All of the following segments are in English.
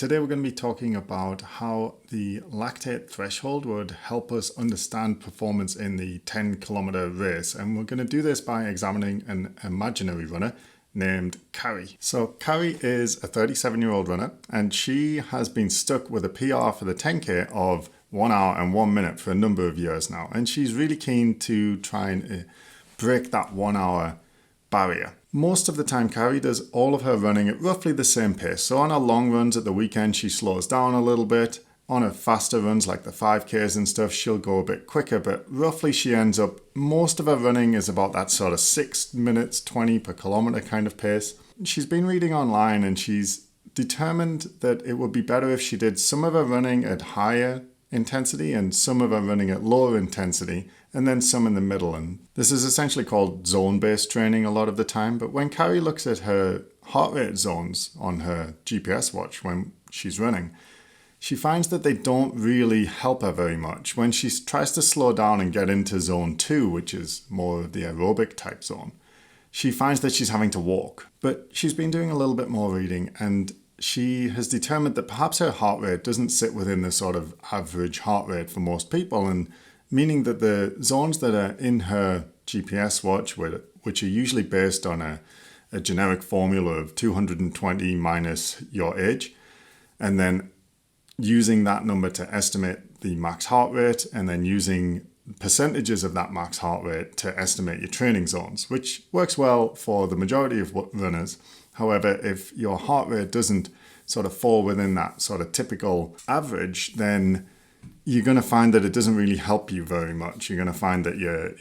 Today we're going to be talking about how the lactate threshold would help us understand performance in the 10-kilometer race. And we're going to do this by examining an imaginary runner named Carri. So Carri is a 37-year-old runner, and she has been stuck with a PR for the 10K of 1 hour and 1 minute for a number of years now. And she's really keen to try and break that 1 hour barrier. Most of the time, Carri does all of her running at roughly the same pace. So on her long runs at the weekend, she slows down a little bit. On her faster runs, like the 5Ks and stuff, she'll go a bit quicker. But roughly she ends up, most of her running is about that sort of 6 minutes, 20 per kilometer kind of pace. She's been reading online and she's determined that it would be better if she did some of her running at higher intensity and some of her running at lower intensity, and then some in the middle. And this is essentially called zone-based training a lot of the time. But when Carri looks at her heart rate zones on her GPS watch when she's running, she finds that they don't really help her very much. When she tries to slow down and get into zone 2, which is more of the aerobic type zone, she finds that she's having to walk. But she's been doing a little bit more reading, and she has determined that perhaps her heart rate doesn't sit within the sort of average heart rate for most people, and meaning that the zones that are in her GPS watch, which are usually based on a generic formula of 220 minus your age, and then using that number to estimate the max heart rate, and then using percentages of that max heart rate to estimate your training zones, which works well for the majority of runners. However, if your heart rate doesn't sort of fall within that sort of typical average, then you're going to find that it doesn't really help you very much. You're going to find that your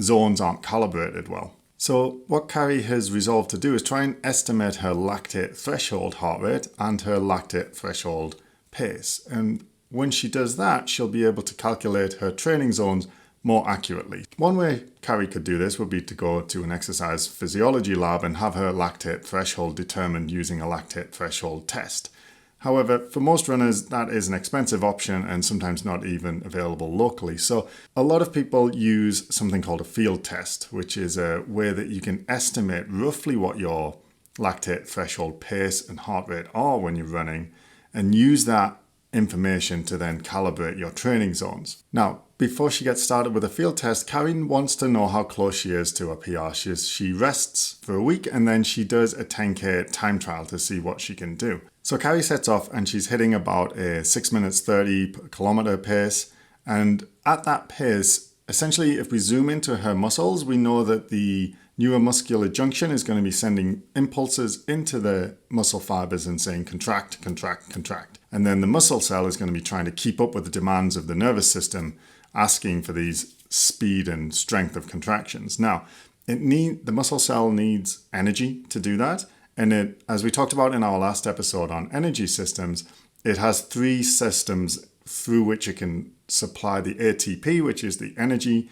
zones aren't calibrated well. So what Carri has resolved to do is try and estimate her lactate threshold heart rate and her lactate threshold pace. And when she does that, she'll be able to calculate her training zones more accurately. One way Carri could do this would be to go to an exercise physiology lab and have her lactate threshold determined using a lactate threshold test. However, for most runners, that is an expensive option and sometimes not even available locally. So a lot of people use something called a field test, which is a way that you can estimate roughly what your lactate threshold pace and heart rate are when you're running, and use that information to then calibrate your training zones. Now, before she gets started with a field test, Carri wants to know how close she is to her PR. She rests for a week and then she does a 10K time trial to see what she can do. So Carri sets off and she's hitting about a 6 minutes 30 per kilometer pace. And at that pace, essentially, if we zoom into her muscles, we know that the neuromuscular junction is going to be sending impulses into the muscle fibers and saying contract, contract, contract. And then the muscle cell is going to be trying to keep up with the demands of the nervous system, asking for these speed and strength of contractions. Now, the muscle cell needs energy to do that. And as we talked about in our last episode on energy systems, it has 3 systems through which it can supply the ATP, which is the energy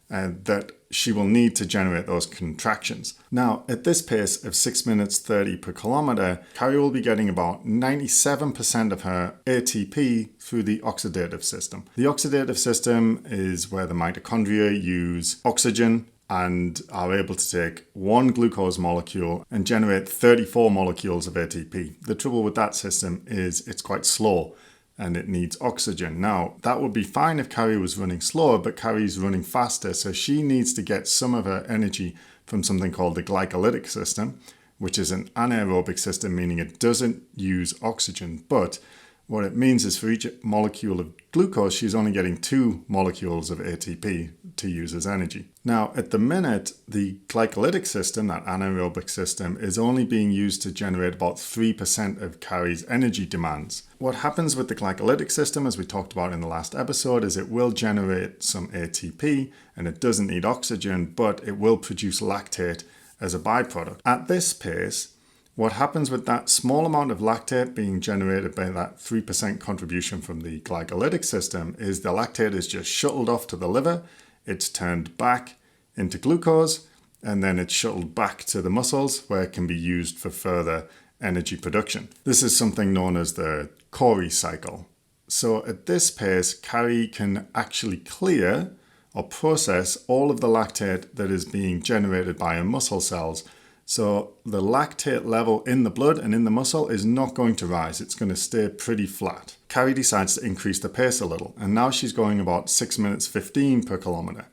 that she will need to generate those contractions. Now, at this pace of 6 minutes 30 per kilometer, Carri will be getting about 97% of her ATP through the oxidative system. The oxidative system is where the mitochondria use oxygen and are able to take one glucose molecule and generate 34 molecules of ATP. The trouble with that system is it's quite slow and it needs oxygen. Now, that would be fine if Carri was running slower, but Carri's running faster, so she needs to get some of her energy from something called the glycolytic system, which is an anaerobic system, meaning it doesn't use oxygen. But what it means is for each molecule of glucose, she's only getting 2 molecules of ATP to use as energy. Now, at the minute, the glycolytic system, that anaerobic system, is only being used to generate about 3% of Carri's energy demands. What happens with the glycolytic system, as we talked about in the last episode, is it will generate some ATP and it doesn't need oxygen, but it will produce lactate as a byproduct. At this pace, what happens with that small amount of lactate being generated by that 3% contribution from the glycolytic system is the lactate is just shuttled off to the liver, it's turned back into glucose, and then it's shuttled back to the muscles where it can be used for further energy production. This is something known as the Carri cycle. So at this pace, Carri can actually clear or process all of the lactate that is being generated by her muscle cells So the lactate level in the blood and in the muscle is not going to rise. It's going to stay pretty flat. Carri decides to increase the pace a little, and now she's going about 6 minutes 15 per kilometer.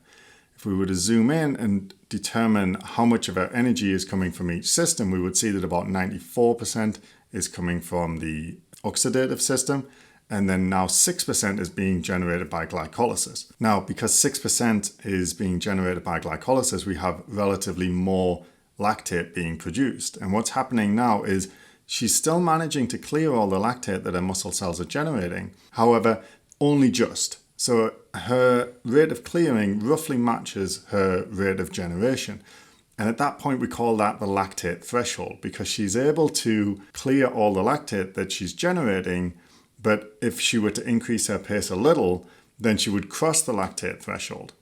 If we were to zoom in and determine how much of our energy is coming from each system, we would see that about 94% is coming from the oxidative system, and then now 6% is being generated by glycolysis. Now, because 6% is being generated by glycolysis, we have relatively more lactate being produced. And what's happening now is she's still managing to clear all the lactate that her muscle cells are generating. However, only just. So her rate of clearing roughly matches her rate of generation. And at that point, we call that the lactate threshold, because she's able to clear all the lactate that she's generating. But if she were to increase her pace a little, then she would cross the lactate threshold.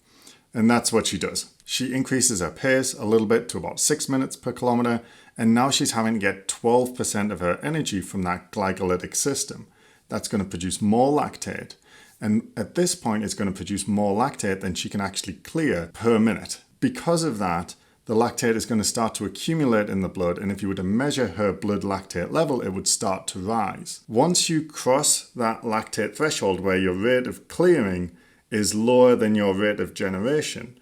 And that's what she does. She increases her pace a little bit to about 6 minutes per kilometer. And now she's having to get 12% of her energy from that glycolytic system. That's going to produce more lactate. And at this point, it's going to produce more lactate than she can actually clear per minute. Because of that, the lactate is going to start to accumulate in the blood. And if you were to measure her blood lactate level, it would start to rise. Once you cross that lactate threshold where your rate of clearing is lower than your rate of generation,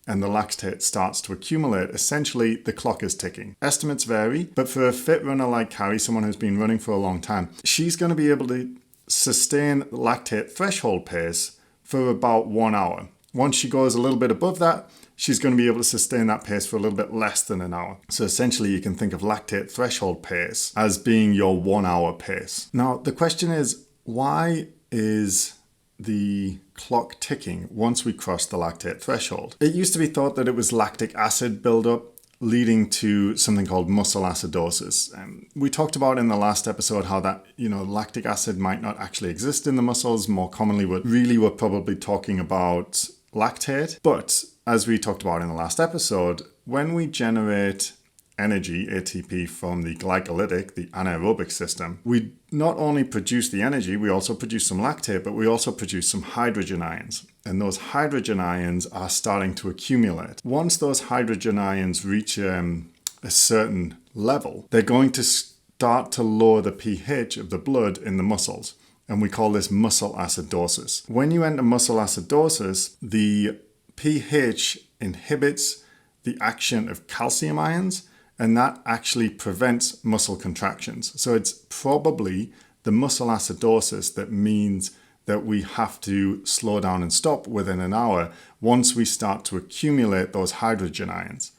and the lactate starts to accumulate, essentially the clock is ticking. Estimates vary, but for a fit runner like Carri, someone who's been running for a long time, she's going to be able to sustain lactate threshold pace for about 1 hour. Once she goes a little bit above that, she's going to be able to sustain that pace for a little bit less than an hour. So essentially, you can think of lactate threshold pace as being your 1 hour pace. Now, the question is, why is the clock ticking once we cross the lactate threshold? It used to be thought that it was lactic acid buildup leading to something called muscle acidosis. We talked about in the last episode how that, lactic acid might not actually exist in the muscles. More commonly, we're probably talking about lactate. But as we talked about in the last episode, when we generate energy, ATP, from the glycolytic, the anaerobic system, we not only produce the energy, we also produce some lactate, but we also produce some hydrogen ions. And those hydrogen ions are starting to accumulate. Once those hydrogen ions reach a certain level, they're going to start to lower the pH of the blood in the muscles. And we call this muscle acidosis. When you enter muscle acidosis, the pH inhibits the action of calcium ions, and that actually prevents muscle contractions. So it's probably the muscle acidosis that means that we have to slow down and stop within an hour once we start to accumulate those hydrogen ions.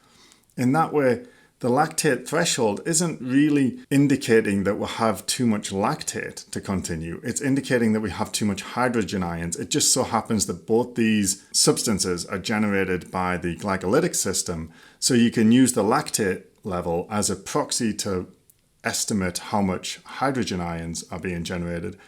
In that way, the lactate threshold isn't really indicating that we'll have too much lactate to continue. It's indicating that we have too much hydrogen ions. It just so happens that both these substances are generated by the glycolytic system, so you can use the lactate level as a proxy to estimate how much hydrogen ions are being generated.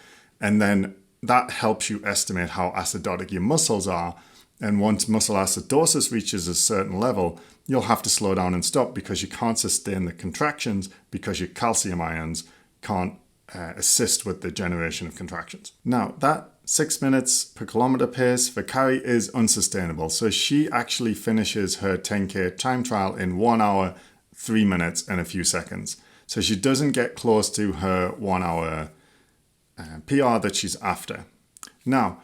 And then that helps you estimate how acidotic your muscles are. And once muscle acidosis reaches a certain level, you'll have to slow down and stop because you can't sustain the contractions because your calcium ions can't assist with the generation of contractions. Now, that 6 minutes per kilometer pace for Carri is unsustainable. So she actually finishes her 10K time trial in 1 hour, 3 minutes and a few seconds. So she doesn't get close to her 1 hour PR that she's after. Now,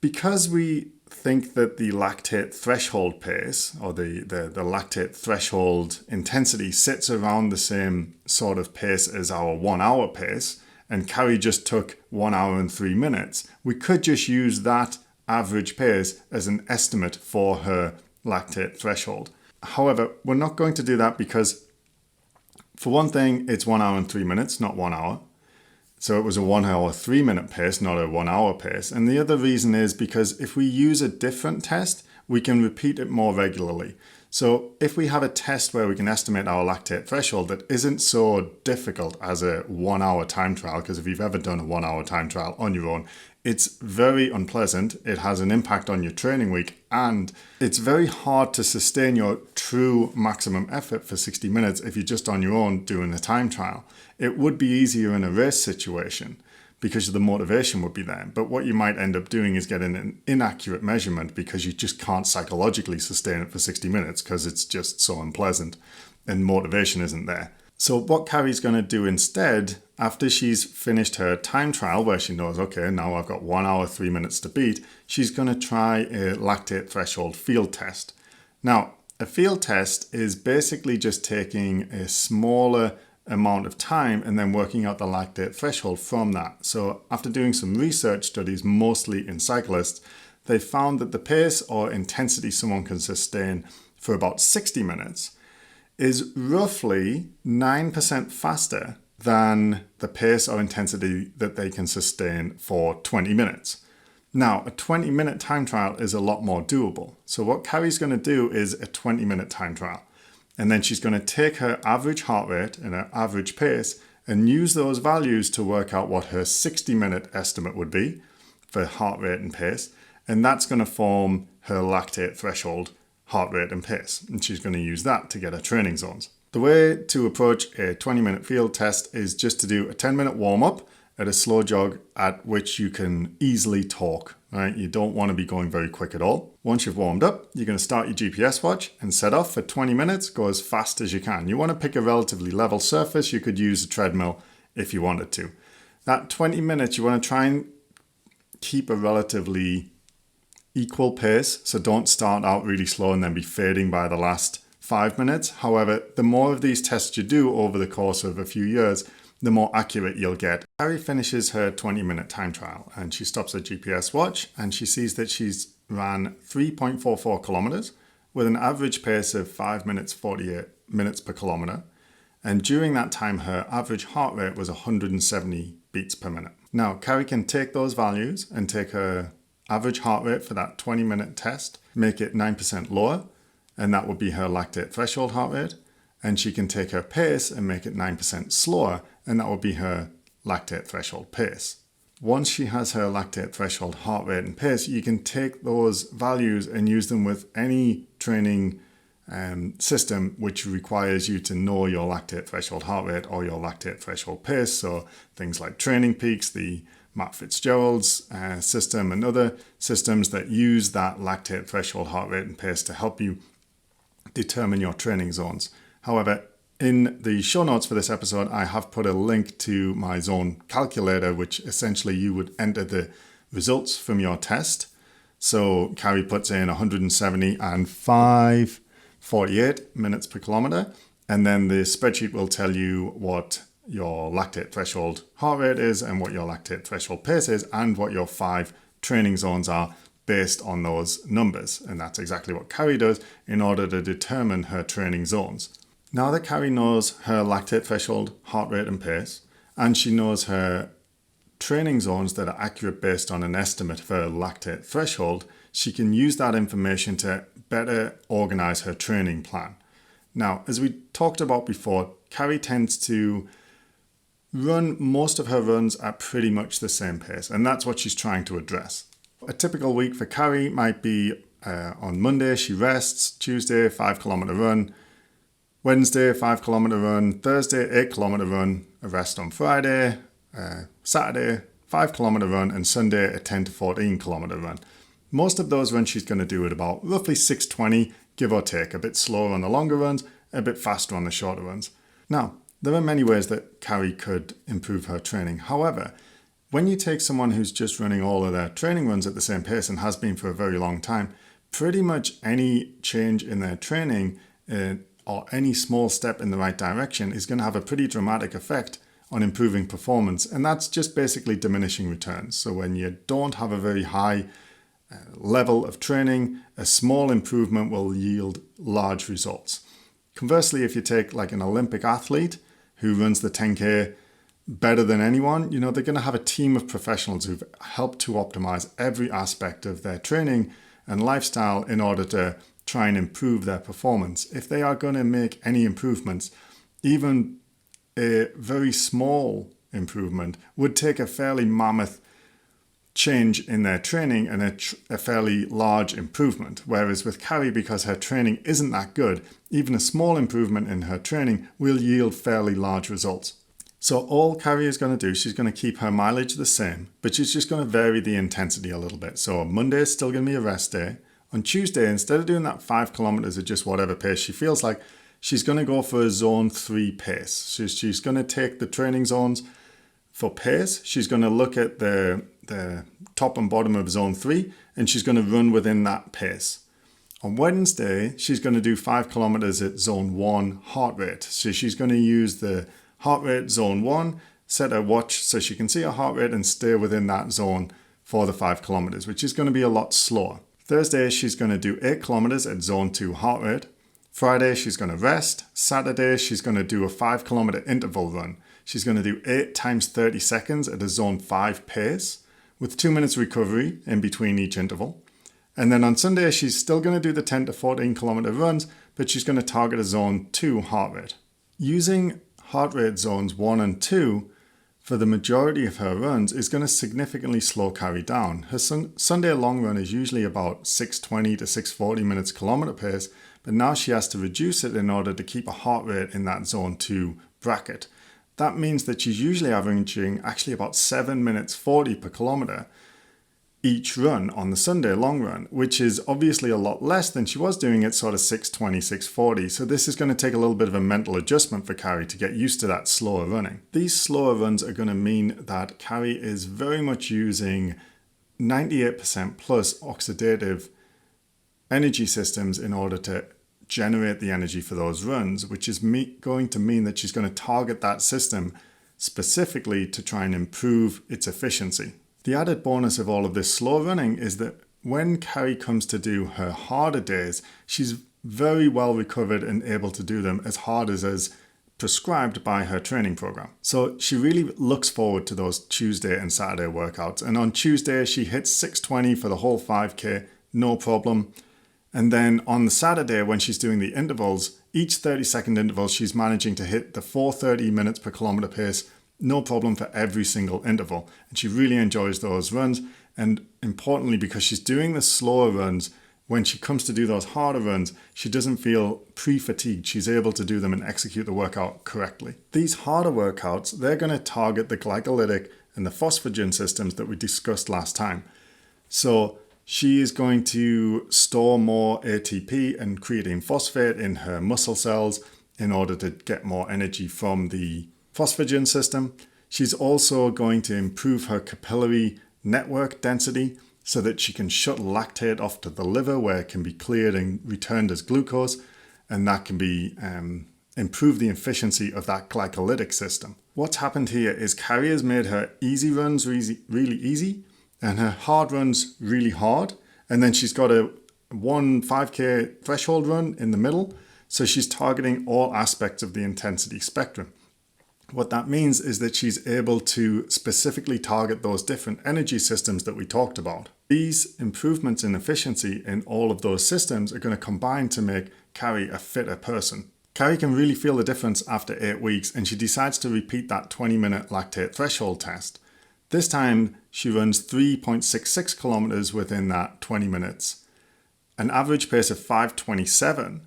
because we think that the lactate threshold pace or the lactate threshold intensity sits around the same sort of pace as our 1 hour pace, and Carri just took 1 hour and 3 minutes, we could just use that average pace as an estimate for her lactate threshold. However, we're not going to do that because, for one thing, it's 1 hour and 3 minutes, not 1 hour. So it was a 1 hour, 3 minute pace, not a 1 hour pace. And the other reason is because if we use a different test, we can repeat it more regularly. So if we have a test where we can estimate our lactate threshold that isn't so difficult as a 1 hour time trial, because if you've ever done a 1 hour time trial on your own, it's very unpleasant. It has an impact on your training week, and it's very hard to sustain your true maximum effort for 60 minutes if you're just on your own doing a time trial. It would be easier in a race situation, because the motivation would be there. But what you might end up doing is getting an inaccurate measurement because you just can't psychologically sustain it for 60 minutes because it's just so unpleasant and motivation isn't there. So what Carri's going to do instead, after she's finished her time trial where she knows, okay, now I've got 1 hour, 3 minutes to beat, she's going to try a lactate threshold field test. Now, a field test is basically just taking a smaller amount of time and then working out the lactate threshold from that. So after doing some research studies, mostly in cyclists, they found that the pace or intensity someone can sustain for about 60 minutes is roughly 9% faster than the pace or intensity that they can sustain for 20 minutes. Now, a 20-minute time trial is a lot more doable. So what Carri's going to do is a 20-minute time trial. And then she's going to take her average heart rate and her average pace and use those values to work out what her 60-minute estimate would be for heart rate and pace. And that's going to form her lactate threshold heart rate and pace. And she's going to use that to get her training zones. The way to approach a 20-minute field test is just to do a 10-minute warm-up at a slow jog at which you can easily talk, right? You don't want to be going very quick at all. Once you've warmed up, you're going to start your GPS watch and set off for 20 minutes, go as fast as you can. You want to pick a relatively level surface. You could use a treadmill if you wanted to. That 20 minutes, you want to try and keep a relatively equal pace. So don't start out really slow and then be fading by the last 5 minutes. However, the more of these tests you do over the course of a few years, the more accurate you'll get. Carri finishes her 20-minute time trial and she stops her GPS watch and she sees that she's ran 3.44 kilometers with an average pace of 5 minutes 48 minutes per kilometer. And during that time, her average heart rate was 170 beats per minute. Now, Carri can take those values and take her average heart rate for that 20-minute test, make it 9% lower, and that would be her lactate threshold heart rate. And she can take her pace and make it 9% slower, and that would be her lactate threshold pace. Once she has her lactate threshold heart rate and pace, you can take those values and use them with any training system which requires you to know your lactate threshold heart rate or your lactate threshold pace. So things like Training Peaks, the Matt Fitzgerald's system, and other systems that use that lactate threshold heart rate and pace to help you determine your training zones. However, in the show notes for this episode, I have put a link to my zone calculator, which essentially you would enter the results from your test. So Carri puts in 170 and 5:48 minutes per kilometer. And then the spreadsheet will tell you what your lactate threshold heart rate is and what your lactate threshold pace is and what your 5 training zones are based on those numbers. And that's exactly what Carri does in order to determine her training zones. Now that Carri knows her lactate threshold, heart rate and pace, and she knows her training zones that are accurate based on an estimate for her lactate threshold, she can use that information to better organize her training plan. Now, as we talked about before, Carri tends to run most of her runs at pretty much the same pace, and that's what she's trying to address. A typical week for Carri might be on Monday, she rests, Tuesday, 5-kilometer run, Wednesday, 5-kilometer run, Thursday, 8-kilometer run, a rest on Friday, Saturday, 5-kilometer run, and Sunday, a 10 to 14-kilometer run. Most of those runs she's going to do at about roughly 6:20, give or take, a bit slower on the longer runs, a bit faster on the shorter runs. Now, there are many ways that Carri could improve her training. However, when you take someone who's just running all of their training runs at the same pace and has been for a very long time, pretty much any change in their training or any small step in the right direction is going to have a pretty dramatic effect on improving performance. And that's just basically diminishing returns. So when you don't have a very high level of training, a small improvement will yield large results. Conversely, if you take like an Olympic athlete who runs the 10K better than anyone, they're going to have a team of professionals who've helped to optimize every aspect of their training and lifestyle in order to try and improve their performance. If they are going to make any improvements, even a very small improvement would take a fairly mammoth change in their training and a fairly large improvement. Whereas with Carri, because her training isn't that good, even a small improvement in her training will yield fairly large results. So all Carri is going to do, she's going to keep her mileage the same, but she's just going to vary the intensity a little bit. So Monday is still going to be a rest day. On Tuesday, instead of doing that 5 kilometers at just whatever pace she feels like, she's going to go for a zone 3 pace. So she's going to take the training zones for pace. She's going to look at the top and bottom of zone 3, and she's going to run within that pace. On Wednesday, she's going to do 5 kilometers at zone 1 heart rate. So she's going to use the heart rate zone 1, set her watch so she can see her heart rate and stay within that zone for the 5 kilometers, which is going to be a lot slower. Thursday, she's going to do 8 kilometers at zone 2 heart rate. Friday, she's going to rest. Saturday, she's going to do a 5 kilometer interval run. She's going to do 8 times 30 seconds at a zone 5 pace with 2 minutes recovery in between each interval. And then on Sunday, she's still going to do the 10 to 14 kilometer runs, but she's going to target a zone 2 heart rate. Using heart rate zones 1 and 2 for the majority of her runs is going to significantly slow Carri down. Her Sunday long run is usually about 6:20 to 6:40 minutes kilometer pace, but now she has to reduce it in order to keep a heart rate in that zone 2 bracket. That means that she's usually averaging actually about 7 minutes 40 per kilometer each run on the Sunday long run, which is obviously a lot less than she was doing at sort of 6:20, 6:40. So this is going to take a little bit of a mental adjustment for Carri to get used to that slower running. These slower runs are going to mean that Carri is very much using 98% plus oxidative energy systems in order to generate the energy for those runs, which is going to mean that she's going to target that system specifically to try and improve its efficiency. The added bonus of all of this slow running is that when Carri comes to do her harder days, she's very well recovered and able to do them as hard as prescribed by her training program. So she really looks forward to those Tuesday and Saturday workouts. And on Tuesday, she hits 6:20 for the whole 5K, no problem. And then on the Saturday, when she's doing the intervals, each 30-second interval, she's managing to hit the 4:30 minutes per kilometer pace, no problem for every single interval. And she really enjoys those runs. And importantly, because she's doing the slower runs, when she comes to do those harder runs, she doesn't feel pre-fatigued. She's able to do them and execute the workout correctly. These harder workouts, they're going to target the glycolytic and the phosphagen systems that we discussed last time. So she is going to store more ATP and creatine phosphate in her muscle cells in order to get more energy from the phosphagen system. She's also going to improve her capillary network density so that she can shut lactate off to the liver where it can be cleared and returned as glucose, and that can be improve the efficiency of that glycolytic system. What's happened here is Carri has made her easy runs really easy and her hard runs really hard, and then she's got a 5K threshold run in the middle, so she's targeting all aspects of the intensity spectrum. What that means is that she's able to specifically target those different energy systems that we talked about. These improvements in efficiency in all of those systems are going to combine to make Carri a fitter person. Carri can really feel the difference after 8 weeks, and she decides to repeat that 20-minute lactate threshold test. This time, she runs 3.66 kilometers within that 20 minutes, an average pace of 5:27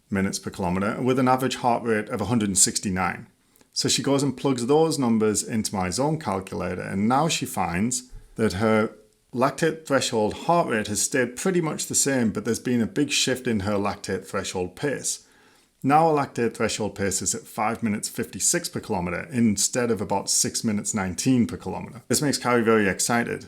minutes per kilometer, with an average heart rate of 169. So she goes and plugs those numbers into my zone calculator, and now she finds that her lactate threshold heart rate has stayed pretty much the same, but there's been a big shift in her lactate threshold pace. Now her lactate threshold pace is at 5 minutes 56 per kilometer instead of about 6 minutes 19 per kilometer. This makes Carri very excited.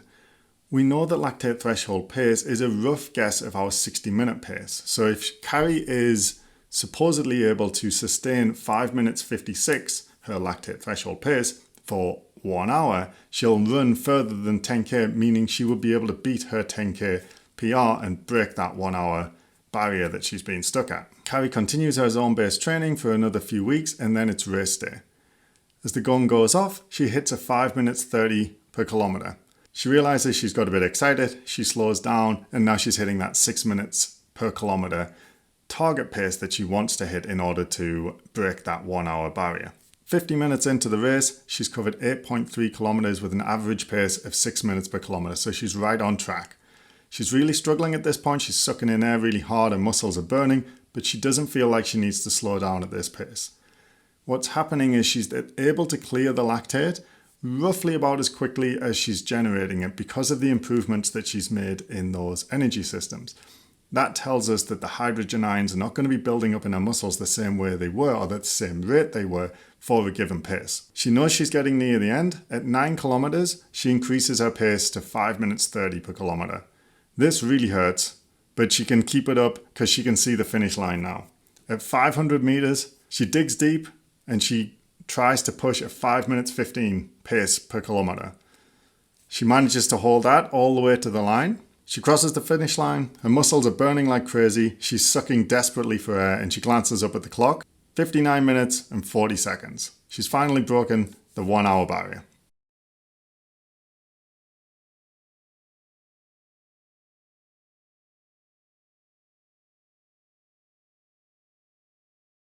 We know that lactate threshold pace is a rough guess of our 60-minute pace. So if Carri is supposedly able to sustain 5 minutes 56 her lactate threshold pace for 1 hour, she'll run further than 10K, meaning she will be able to beat her 10K PR and break that 1 hour barrier that she's been stuck at. Carri continues her zone-based training for another few weeks, and then it's race day. As the gun goes off, she hits a 5 minutes 30 per kilometer. She realizes she's got a bit excited, she slows down, and now she's hitting that 6 minutes per kilometer target pace that she wants to hit in order to break that 1 hour barrier. 50 minutes into the race, she's covered 8.3 kilometers with an average pace of 6 minutes per kilometer, so she's right on track. She's really struggling at this point, she's sucking in air really hard and muscles are burning, but she doesn't feel like she needs to slow down at this pace. what's happening is she's able to clear the lactate roughly about as quickly as she's generating it because of the improvements that she's made in those energy systems. That tells us that the hydrogen ions are not going to be building up in her muscles the same way they were, or at the same rate they were, for a given pace. She knows she's getting near the end. At 9 kilometers, she increases her pace to 5 minutes 30 per kilometer. This really hurts, but she can keep it up because she can see the finish line now. At 500 meters, she digs deep and she tries to push a 5 minutes 15 pace per kilometer. She manages to hold that all the way to the line. She crosses the finish line, her muscles are burning like crazy, she's sucking desperately for air, and she glances up at the clock. 59 minutes and 40 seconds. She's finally broken the 1 hour barrier.